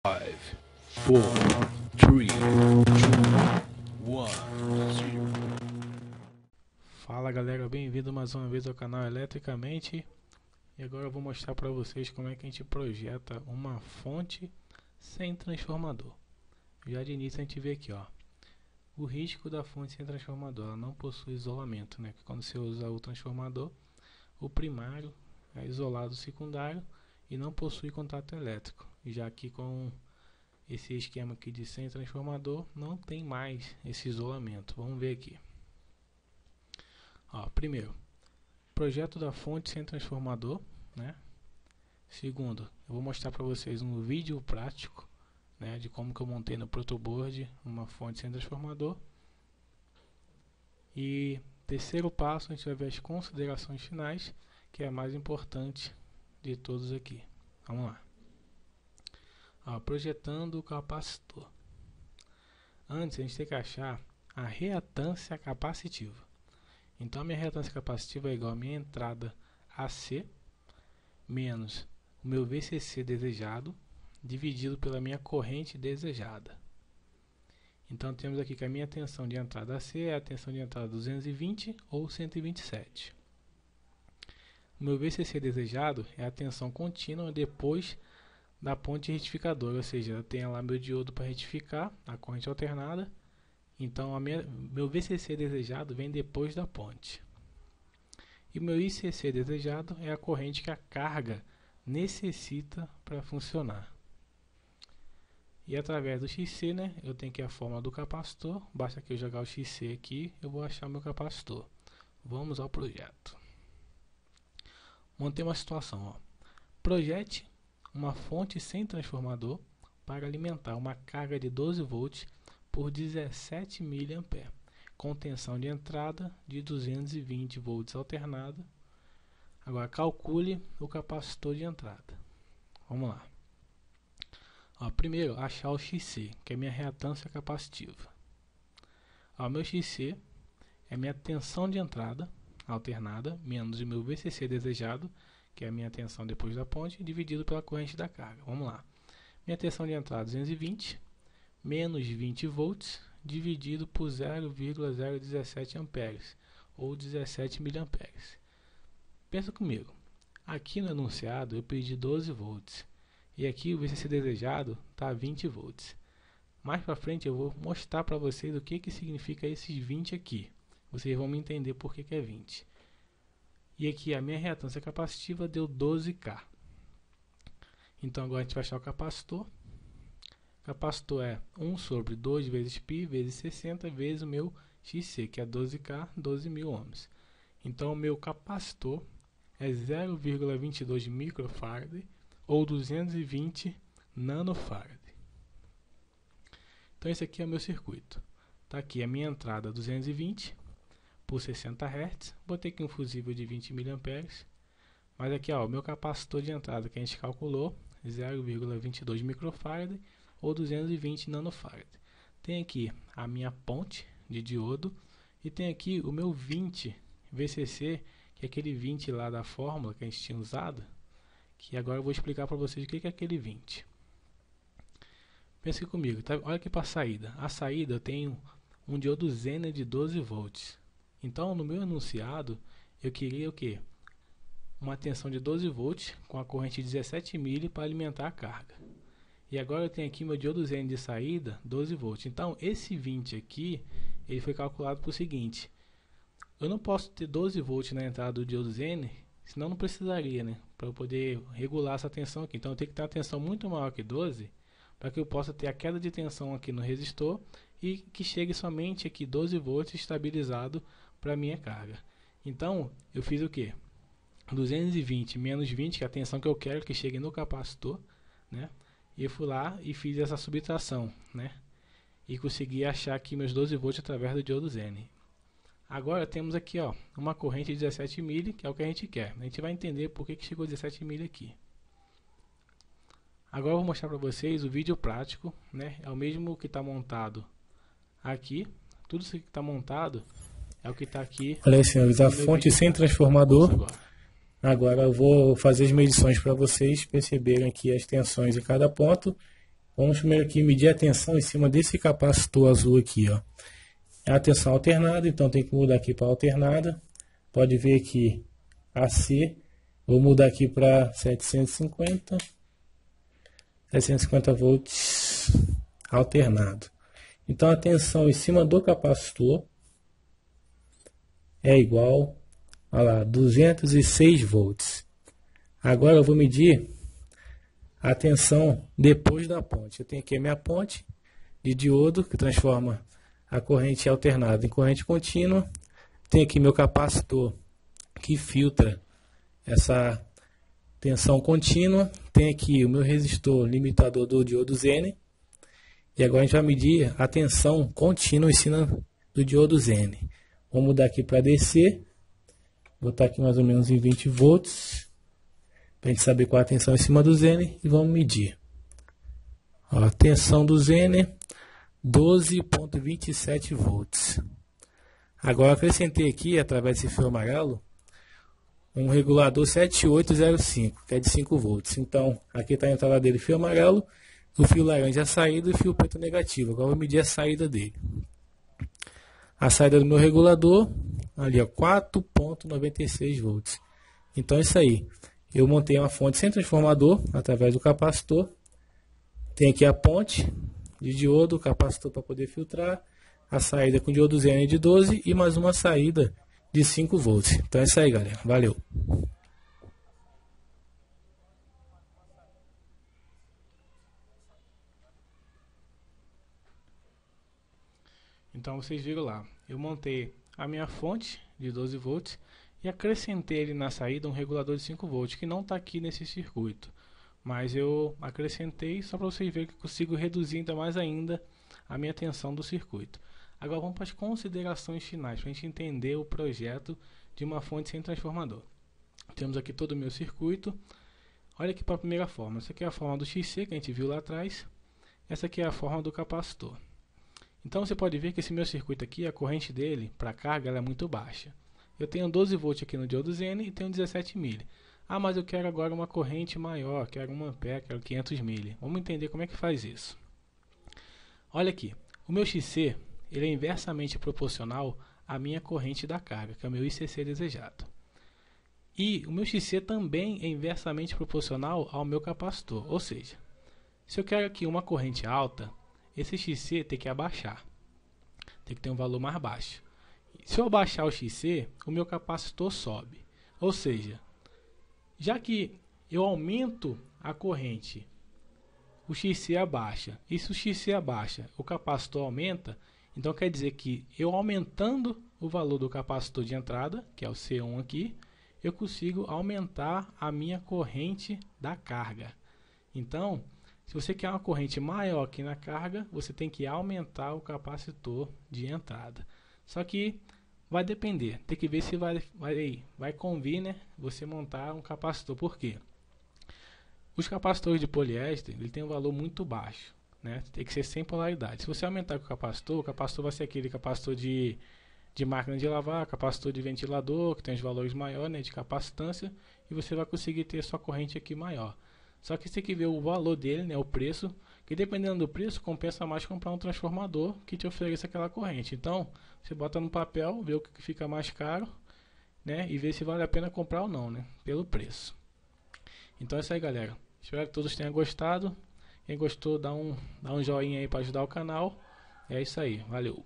5, 4, 3, 2, 1. Fala galera, bem-vindo mais uma vez ao canal Eletricamente. E agora eu vou mostrar para vocês como é que a gente projeta uma fonte sem transformador. Já de início a gente vê aqui, ó, o risco da fonte sem transformador. Ela não possui isolamento, né? Quando você usa o transformador, o primário é isolado do secundário e não possui contato elétrico. E já aqui com esse esquema aqui de sem transformador, não tem mais esse isolamento. Vamos ver aqui. Ó, primeiro, projeto da fonte sem transformador, né? Segundo, eu vou mostrar para vocês um vídeo prático, né, de como que eu montei no protoboard uma fonte sem transformador. E terceiro passo, a gente vai ver as considerações finais, que é a mais importante de todos aqui. Vamos lá. Ó, projetando o capacitor. Antes a gente tem que achar a reatância capacitiva. Então a minha reatância capacitiva é igual a minha entrada AC menos o meu VCC desejado dividido pela minha corrente desejada. Então temos aqui que a minha tensão de entrada AC é a tensão de entrada 220 ou 127. O meu VCC desejado é a tensão contínua depois da ponte retificadora, ou seja, eu tenho lá meu diodo para retificar a corrente alternada. Então meu VCC desejado vem depois da ponte. E o meu ICC desejado é a corrente que a carga necessita para funcionar. E através do XC, né, eu tenho aqui a fórmula do capacitor. Basta que eu jogar o XC aqui, eu vou achar o meu capacitor. Vamos ao projeto. Montei uma situação, ó. Projete uma fonte sem transformador para alimentar uma carga de 12 volts por 17 mA, com tensão de entrada de 220 volts alternada. Agora calcule o capacitor de entrada. Vamos lá. Ó, primeiro, achar o XC, que é minha reatância capacitiva. Ó, meu XC é minha tensão de entrada alternada menos o meu VCC desejado, que é a minha tensão depois da ponte, dividido pela corrente da carga. Vamos lá. Minha tensão de entrada 220 menos 20 volts dividido por 0,017 amperes ou 17 miliamperes. Pensa comigo. Aqui no enunciado eu pedi 12 volts e aqui o VCC desejado está 20 volts. Mais para frente eu vou mostrar para vocês o que significa esses 20 aqui. Vocês vão me entender por que é 20. E aqui a minha reatância capacitiva deu 12K. Então agora a gente vai achar o capacitor. Capacitor é 1 sobre 2 vezes π vezes 60 vezes o meu XC, que é 12K, 12.000 ohms. Então o meu capacitor é 0,22 microfarad ou 220 nanofarad. Então esse aqui é o meu circuito. Tá aqui a minha entrada 220 por 60 Hz. Botei aqui um fusível de 20 mA. Mas aqui, ó, o meu capacitor de entrada que a gente calculou, 0,22 microfarad ou 220 nanofarad. Tem aqui a minha ponte de diodo e tem aqui o meu 20 VCC, que é aquele 20 lá da fórmula que a gente tinha usado, que agora eu vou explicar para vocês o que é aquele 20. Pense comigo, tá? Olha aqui para a saída. A saída eu tenho um diodo Zener de 12 volts. Então no meu enunciado eu queria o que? Uma tensão de 12 volts com a corrente de 17 mA para alimentar a carga. E agora eu tenho aqui meu diodo Zener de saída 12 volts. Então esse 20 aqui, ele foi calculado para o seguinte: eu não posso ter 12 volts na entrada do diodo Zener, senão não precisaria, né, para eu poder regular essa tensão aqui. Então eu tenho que ter uma tensão muito maior que 12 para que eu possa ter a queda de tensão aqui no resistor e que chegue somente aqui 12 volts estabilizado para a minha carga. Então eu fiz o que? 220 menos 20, que é a tensão que eu quero que chegue no capacitor, né? E eu fui lá e fiz essa subtração, né? E consegui achar aqui meus 12 volts através do diodo Zener. Agora temos aqui, ó, uma corrente de 17 mA, que é o que a gente quer. A gente vai entender por que chegou 17 mA aqui. Agora eu vou mostrar para vocês o vídeo prático, né? É o mesmo que está montado aqui. Tudo isso que está montado é o que está aqui. Olha aí, senhores, a fonte sem transformador. Agora eu vou fazer as medições para vocês perceberem aqui as tensões em cada ponto Vamos primeiro aqui medir a tensão em cima desse capacitor azul aqui, ó. É a tensão alternada, então tem que mudar aqui para alternada. Pode ver aqui AC. Vou mudar aqui para 750 volts alternado. Então a tensão em cima do capacitor é igual a 206 volts. Agora eu vou medir a tensão depois da ponte. Eu tenho aqui a minha ponte de diodo que transforma a corrente alternada em corrente contínua. Tem aqui meu capacitor que filtra essa tensão contínua. Tem aqui o meu resistor limitador do diodo N. E agora a gente vai medir a tensão contínua em cima do diodo N. Vamos mudar aqui para DC. Vou botar aqui mais ou menos em 20 volts. Para a gente saber qual é a tensão em cima do N. E vamos medir. Ó, a tensão do N, 12,27 volts. Agora acrescentei aqui, através desse fio amarelo, um regulador 7805, que é de 5 volts. Então, aqui está a entrada dele, fio amarelo, o fio laranja a saída e o fio preto negativo. Agora eu vou medir a saída dele. A saída do meu regulador, ali, 4,96 volts. Então é isso aí. Eu montei uma fonte sem transformador, através do capacitor. Tem aqui a ponte de diodo, o capacitor para poder filtrar. A saída com diodo N de 12 e mais uma saída de 5 volts. Então é isso aí, galera. Valeu! Então vocês viram lá, eu montei a minha fonte de 12 volts e acrescentei ele na saída um regulador de 5 volts, que não está aqui nesse circuito. Mas eu acrescentei só para vocês verem que eu consigo reduzir ainda mais ainda a minha tensão do circuito. Agora vamos para as considerações finais, para a gente entender o projeto de uma fonte sem transformador. Temos aqui todo o meu circuito. Olha aqui para a primeira forma. Essa aqui é a forma do XC que a gente viu lá atrás. Essa aqui é a forma do capacitor. Então você pode ver que esse meu circuito aqui, a corrente dele para carga ela é muito baixa. Eu tenho 12 volts aqui no diodo N e tenho 17 mA. Ah, mas eu quero agora uma corrente maior, quero 1 ampere, quero 500 mA. Vamos entender como é que faz isso. Olha aqui, o meu XC ele é inversamente proporcional à minha corrente da carga, que é o meu ICC desejado. E o meu XC também é inversamente proporcional ao meu capacitor, ou seja, se eu quero aqui uma corrente alta, esse XC tem que abaixar, tem que ter um valor mais baixo. Se eu abaixar o XC, o meu capacitor sobe, ou seja, já que eu aumento a corrente, o XC abaixa, e se o XC abaixa, o capacitor aumenta, então quer dizer que eu aumentando o valor do capacitor de entrada, que é o C1 aqui, eu consigo aumentar a minha corrente da carga. Então, se você quer uma corrente maior aqui na carga, você tem que aumentar o capacitor de entrada. Só que vai depender, tem que ver se vai convir, né, você montar um capacitor. Por quê? Os capacitores de poliéster ele tem um valor muito baixo, né? Tem que ser sem polaridade. Se você aumentar com o capacitor vai ser aquele capacitor de máquina de lavar, capacitor de ventilador, que tem os valores maiores, né, de capacitância, e você vai conseguir ter sua corrente aqui maior. Só que você tem que ver o valor dele, né, o preço, que dependendo do preço, compensa mais comprar um transformador que te ofereça aquela corrente. Então, você bota no papel, vê o que fica mais caro, né, e vê se vale a pena comprar ou não, né, pelo preço. Então é isso aí, galera. Espero que todos tenham gostado. Quem gostou, dá um joinha aí para ajudar o canal. É isso aí, valeu!